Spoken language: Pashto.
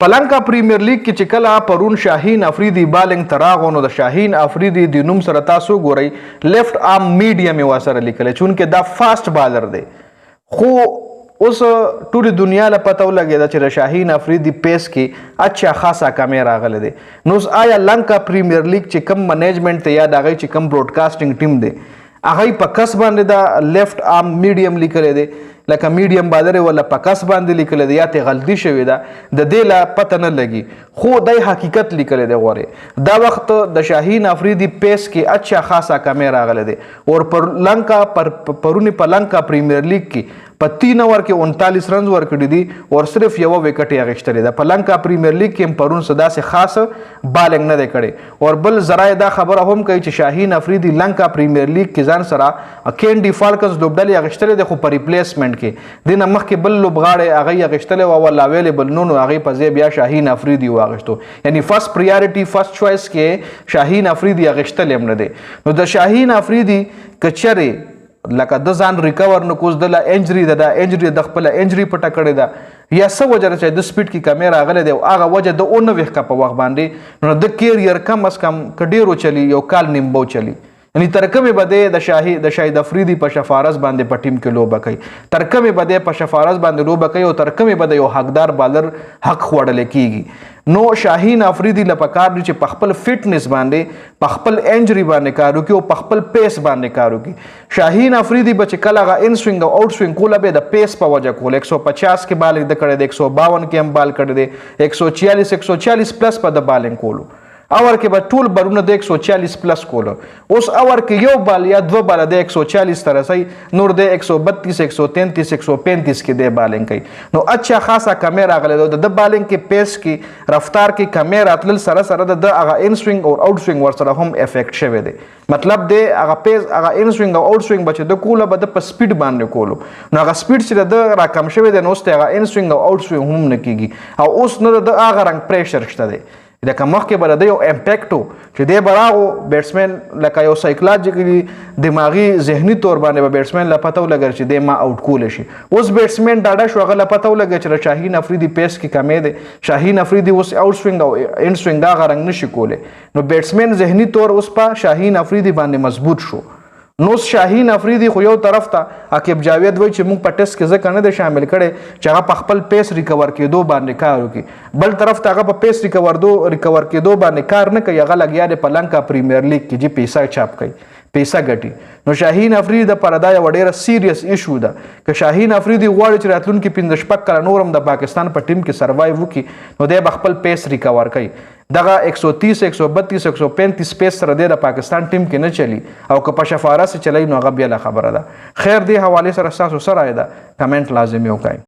پلنکا پریمیر لیگ کې چې کله پرون شاهین افریدي بالنګ تراغو نو د شاهین افریدي د نوم سره تاسو ګورئ لیفت آرم میډیم یې وسره لیکلی چونکې دا فاست بالر دی خو اوس ټولې دنیا له پته ولګېده چې د شاهین افریدي پیس کې اچھا خاصه کمی راغلی دی نو اوس آیا لنکا پریمیر لیگ چې کم منیجمنټ دی یا د هغوی چې کم براډکاسټنګ ټیم دی هغوی په کس باندې دا لیفت آرم میډیم لیکلی دی لکه میډیم بالر ولا په کس باندې لیکلی دی یا ته غلطي شوې ده د دې لا پته نه لګي خو دی حقیقت لیکلی دی غورې دا وخت د شاهین افریدي پیس کې اچھا خاصه کمی راغلی دی اور پرونی په لنکا پریمیر لیگ کې په 3 اوور کې 39 رنز ورکړي دي او صرف یو وکټ یې اخیستلی ده په لنکا پریمیر لیگ کې پرون څه داسې خاص بالنګ نه دی کړی اور بل ذرایع دا خبره هم کوي چې شاهین افریدي لنکا پریمیر لیگ کې ځان سره کینډي فالکنز لوبډلې اخیستلی دی خو په ریپلیسمنټ کې دینه مخکې بل لوبغاړی هغه اخیستلی و اول اویلیبل نو هغې په ځای بیا شاهین افریدي واخیستو یعنی فرست پریارټي فرست چوایس کې شاهین افریدي اخیستلی هم نه دی نو د شاهین افریدي که چرې لکه د ځان ریکور نه کوز دله انجری ده دا انجری د خپله انجری پټه کړې ده یا څه وجه ده چې د سپیډ کې کمی راغلی دی او هغه وجه د XIX کا په وخت باندې نو د کیریر کم از کم که ډېرو چلی یو کال نیمبو چلی یعنی تر کومې به دی د شاهید افریدي په شفارس باندې په ټیم کې لوبه کوي تر کومې به دی په شفارس باندې لوبه کوي او تر کومې به د یو حقدار بالر حق خوړلی کیږي نو شاهین افریدي له پکار دی چې په خپل فټنس باندې په خپل انجری باندې کار وکړي او په خپل پیس باندې کار وکړي شاهین افریدي به چې کله هغه ان سوینګ او آوټ سوینګ کوله به د پیس په وجه کوله 150 کې بالنګ د کړی دی 152 کې هم بال کړی دی 140 پلس په د بالنګ کولو اور کې به ټول بالونه د 140 پلس کولو اوس اور کې یو بال یا دو بال د 140 تر رسي نور د 132 133 135 کې د بالنګ کوي نو اچھا خاصه کمی راغلی د بالنګ کې پیس کې رفتار کې کمی راتلل سره سره د هغه ان سوینګ او آوټ سوینګ ورسره هم افیکټ شوی دی مطلب دی هغه پیس هغه ان سوینګ او آوټ سوینګ بچ د کوله به د په سپیډ باندې کولو نو هغه سپیډ چې د راکم شوی دی نو اوس هغه ان سوینګ او آوټ سوینګ هم نه کیږي او اوس نه د هغه رنګ پریشر شته دی لکه مخکې به د یو امپیکټ و چې دی به راغو بیټسمین لکه یو سایکلاجیکلی دماغي ذهني طور باندې به بیټسمین له پته ولګل چې دی ما آوټ کولی شي اوس بیټسمین ډاډه شو هغه له پته ولګي چې د شاهین افریدي پیس کې کمی دی شاهین افریدي اوس آوټ سوینګ او ان سوینګ هغه رنګ نشي کولی نو بیټسمین ذهني طور اوس په شاهین افریدي باندې مضبوط شو نو شاهین افریدي خو یو طرف ته عقیب جاوید وایي چې موږ په ټیسټ کې ځکه نه دی شامل کړی چې هغه په خپل پیس ریکور کېدو باندې کار وکړي بل طرف ته هغه په پیس ریکور کېدو باندې کار نه کوي هغه لګیا دی په لنکا پریمیر لیګ کې چې پیسه چاپ کوي پیسه ګټي نو شاهین افریدي د پاره دا یوه ډېره سیریس ایشو ده که شاهین افریدي غواړي چې راتلونکي 15 کاله نور هم د پاکستان په ټیم کې سروایو وکړي نو دی به خپل پیس ریکور کوي دغه 130 132 135 پیس سره د پاکستان ټیم کې نه چلی او که په شفارس چلی نو هغه بیا خبره ده خیر دی حواله سره تاسو سره ده کمنټ لازمي وکړئ